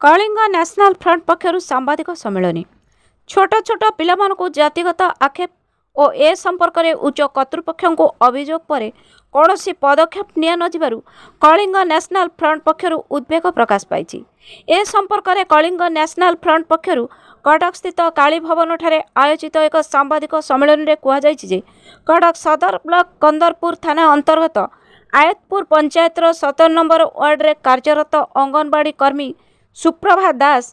Kalinga national front पक्षर सांबादिक सम्मेलन छोट छोट पिलामानकु जातिगत आक्षेप और ए संपर्क में उच्च कर्तृपक्ष को अभियोग पर कौन पदक्षेप नि नजिबारु कलिंग नेशनल फ्रंट पक्षर उद्वेग प्रकाश पाई। ए संपर्क में कलिंग नेशनल फ्रंट पक्षर कटक स्थित काली भवन ठारे आयोजित एक सांबादिक सम्मेलन में कहुई कटक सदर ब्लॉक कंदरपुर थाना अंतर्गत आयतपुर पंचायतर 17 नंबर वार्ड कार्यरत अंगनवाड़ी कर्मी सुप्रभा दास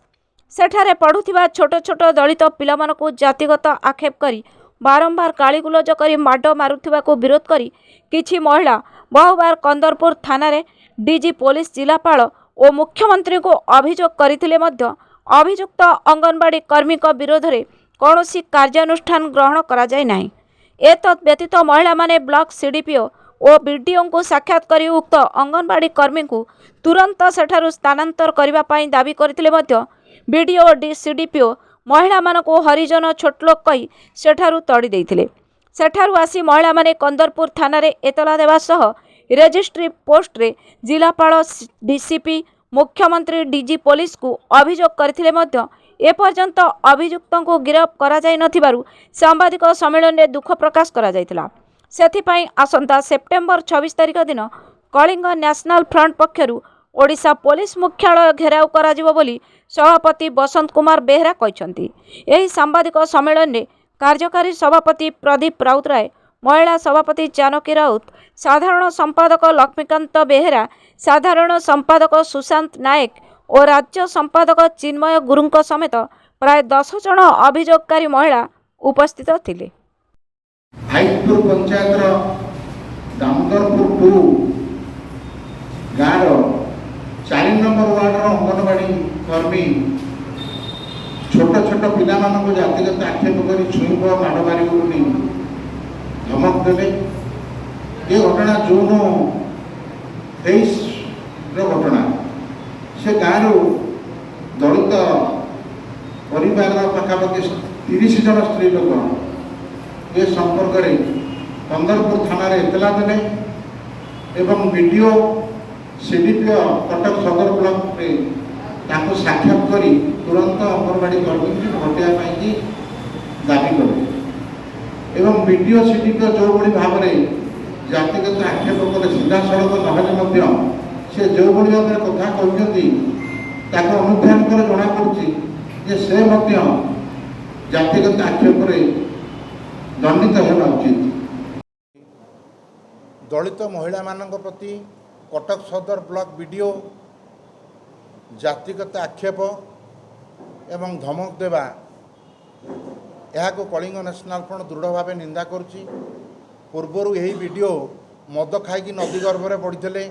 सेठारे पढ़ुथिबा छोट छोट दलित पिलामानकु जातिगत आक्षेप करी बारंबार गालीगुलज करी माड मारुथिबा को विरोध करी किछि महिला बहुबार कंदरपुर थाना रे डीजी पुलिस जिलापाल और मुख्यमंत्री को अभियोग करथिले मध्य अभियुक्त अंगनवाड़ी कर्मी को विरोध में कौनसी कार्यानुष्ठान ग्रहण करा जाय नाही। एतत् व्यतीत महिला माने ब्लॉक सीडीपीओ और बीडीओ को साक्षात करी उक्त अंगनवाड़ी कर्मी को तुरंत सेठारु स्थानांतर करबा पई दाबी करथिले मध्य बीडीओ और सीडीपीओ महिला मानकु हरिजन छोटलोक कही सेठारु तड़ी देथिले। सेठारु आसी महिला माने कंदरपुर थाना रे एतला देवा सह रेजिस्ट्री पोस्ट रे जिलापाल डीसीपी मुख्यमंत्री डीजी पुलिस को अभियोग करथिले मध्य एपर्यंत अभियुक्त को गिरफ्त करा जाय नथिबारु सांबादिक सम्मेलन में दुख प्रकाश करा जायतिला। सेथिपाई आसंता सेप्टेम्बर 26 तारिख दिन कलिंग नेशनल फ्रंट पक्षरु ओडिशा पुलिस मुख्यालय घेराव कराजिबो बोली सभापति बसंत कुमार बेहरा कहछंती। एही सांबादिक सम्मेलन में कार्यकारी सभापति प्रदीप राउतराय, महिला सभापति जानकी राउत, साधारण संपादक लक्ष्मीकांत बेहरा, साधारण संपादक सुशांत नायक और राज्य संपादक चिन्मय गुरुंक समेत प्राय 10 जन अभियोगकारी महिला उपस्थित थिले। आयतपुर पंचायतर दामोदरपुर 2 गाँव 4 नंबर वार्डर अंगनवाड़ी कर्मी छोट छोट पिला मानक जातिगत आक्षेप कर छुईब माड़ मार धमक देले। ये घटना जून 23 घटना। से गाँव दलित परिवार पाखापाखि 30 जन स्त्री लोक ये संपर्क में कंदरपुर थाना एतला देले एवं वीडियो सीडीपीओ कटक सदर ब्लॉक में ताको साक्षात करी तुरंत अंगनवाड़ी कर्मी को हटाइवाई दाबी कले एवं वीडियो सीडीपीओ जो भाई भाव में जातिगत आक्षेप कले सीधा सड़क नहे से जो भाई भाव में कथा कहते अनुध्यान कर जना पड़ी से जातिगत आक्षेप दंडित होगा उचित। दलित महिला मानक प्रति कटक सदर ब्लॉक वीडियो जातिगत आक्षेप एवं धमक देवा यह कलिंग नेशनल फ्रंट दृढ़ भाव निंदा करुच्ची। पूर्वर यही वीडियो मद खाई नदी गर्भ में पड़ते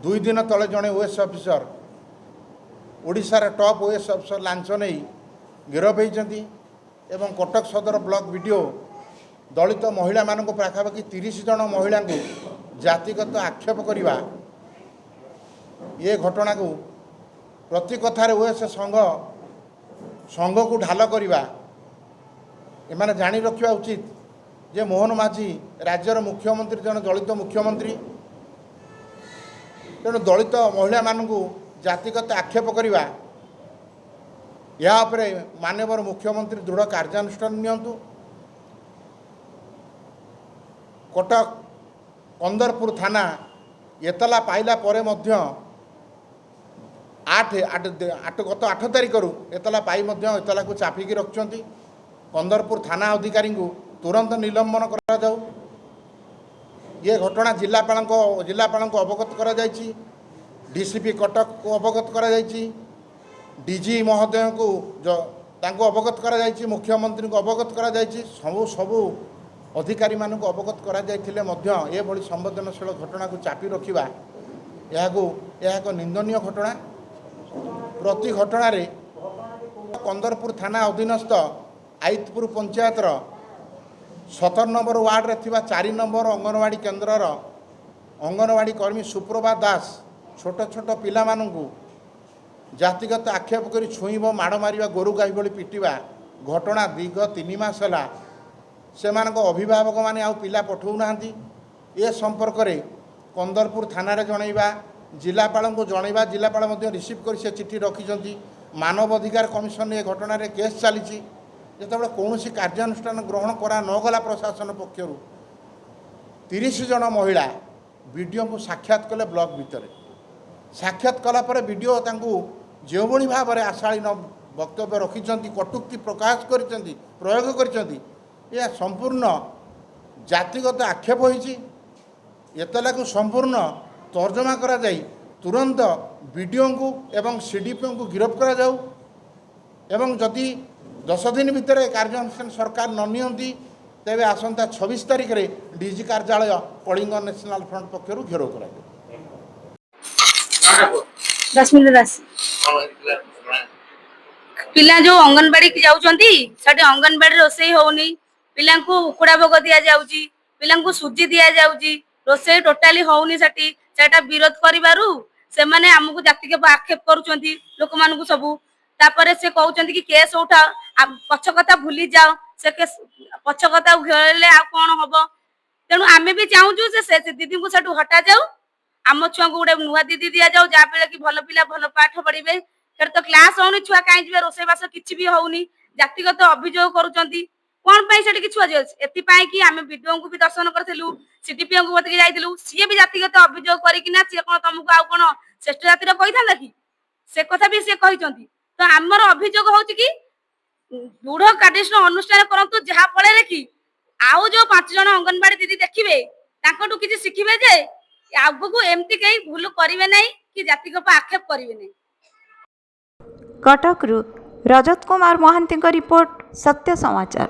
2 दिन तले जड़े ओएस ऑफिसर ओडिशार टॉप ओएस ऑफिसर लांच नहीं गिरफ होती एवं कटक सदर ब्लॉक वीडियो दलित महिला मानक पाखापाखि 30 जन महिला को जातिगत आक्षेप करवा ये घटना को प्रति कथार ओएस संघ को ढाल करवा एमाने जानी रखा उचित जे मोहन माझी राज्यर मुख्यमंत्री जन दलित मुख्यमंत्री तेणु दलित महिला मानक जातिगत आक्षेप करवा या माननीय मुख्यमंत्री दृढ़ कार्यानुष्ठान नियंतु। कटक कंदरपुर थाना एतला पाइला परे मध्य गत 8 तारिख एतला पाई एतला को चापिकी रखिंट कंदरपुर थाना अधिकारी को तुरंत निलंबन करा जाऊ। ये घटना जिलापाल को अवगत करा जायछि, डीसीपी कटक को अवगत करा जायछि, डीजी महोदय को अवगत करा जायछि, मुख्यमंत्री को अवगत करा जायछि, सबू अधिकारी मानक अवगत करा जायथिले मध्य ये भली संवेदनशील घटना को चापी रखिबा यह एक निंदनीय घटना। प्रति घटना रे कंदरपुर थाना अधीनस्थ आयतपुर पंचायतर 17 नंबर वार्ड रे थिबा 4 नंबर अंगनवाड़ी केन्द्रर अंगनवाड़ी कर्मी सुप्रभा दास छोट छोट पिला मानकु जातिगत आक्षेप कर छुईब माड़ मारिबा गोरु गाई भली पिटिबा घटना दीर्घ 3 मास है से अभिभावक मैंने आउ पिला पठाऊ ना ये संपर्क में कंदरपुर थाना जनइबा जिलापाल जनइबा जिलापाल रिसीव कर से चिठी रखिंट मानव अधिकार कमिशन ए घटना केस चली जिते कौन कार्यानुष्ठान ग्रहण करा नगला प्रशासन पक्षर 30 जन महिला वीडियो को साक्षात कले ब्लॉक भितर साक्षात कलापर वीडियो जो भाव में आशालीन वक्तव्य रखिंट कटुक्ति प्रकाश कर प्रयोग कर संपूर्ण जातिगत आक्षेप होतला को संपूर्ण तर्जमा करा जाई तुरंत वीडियो को एवं सीडीपी को गिरफ्त करा जाऊ एवं जदि 10 दिन भितर कार्यानुष्ठान सरकार न नियंती तेरे आसंता 26 तारिख में डीजी कार्यालय कलिंग नेशनल फ्रंट पक्षर घेराव करा पिला जो अंगनवाड़ी की जाउछंती साडे अंगनवाड़ी रोसई होउनी पिला को उकुड़ा भोग दिया जाउची पिला को सुजी दिया जाउची रोसई टोटाली होउनी सेटा विरोध करिबारु से माने हमकु जाति के आक्षेप करूछंती लोक मानकु सबु तापरे से कहउछंती कि केस उठा पछ कथा भूली जाओ से केस पछ कथा घेरले आ कोन हबो तेनु आमे भी चाहूछु से दीदी को सेटु हटा जाऊ आम छुआ को गोटे नुआ दीदी दिया जाऊ जहाँ पे कि भल पिला भल पाठ पढ़े फिर तो क्लास होनी छुआ कहीं जी रोसईबास किसी भी होनी जातिगत अभियोग करुँच कौन से छुआ एपाई कि आम विडियो को भी दर्शन करूँ सीडीपी को बतिके जाइलु सी भी जातिगत अभियोग करना सी कौन तुमको आउ कौन श्रेष्ठ जातिर कही था कि से कथा भी सी कहते तो आमर अभियोग हूँ कि दृढ़ कार्यानुष्ठान अनुष्ठान करूँ जहाँ फल कि आउ जो 5 जन अंगनवाड़ी दीदी देखिए कि शिखिबे जे आगु एमती कहीं भूल करेंगे नहीं कि जाति आक्षेप करेंगे नहीं। कटकरू रजत कुमार महांती रिपोर्ट सत्य समाचार।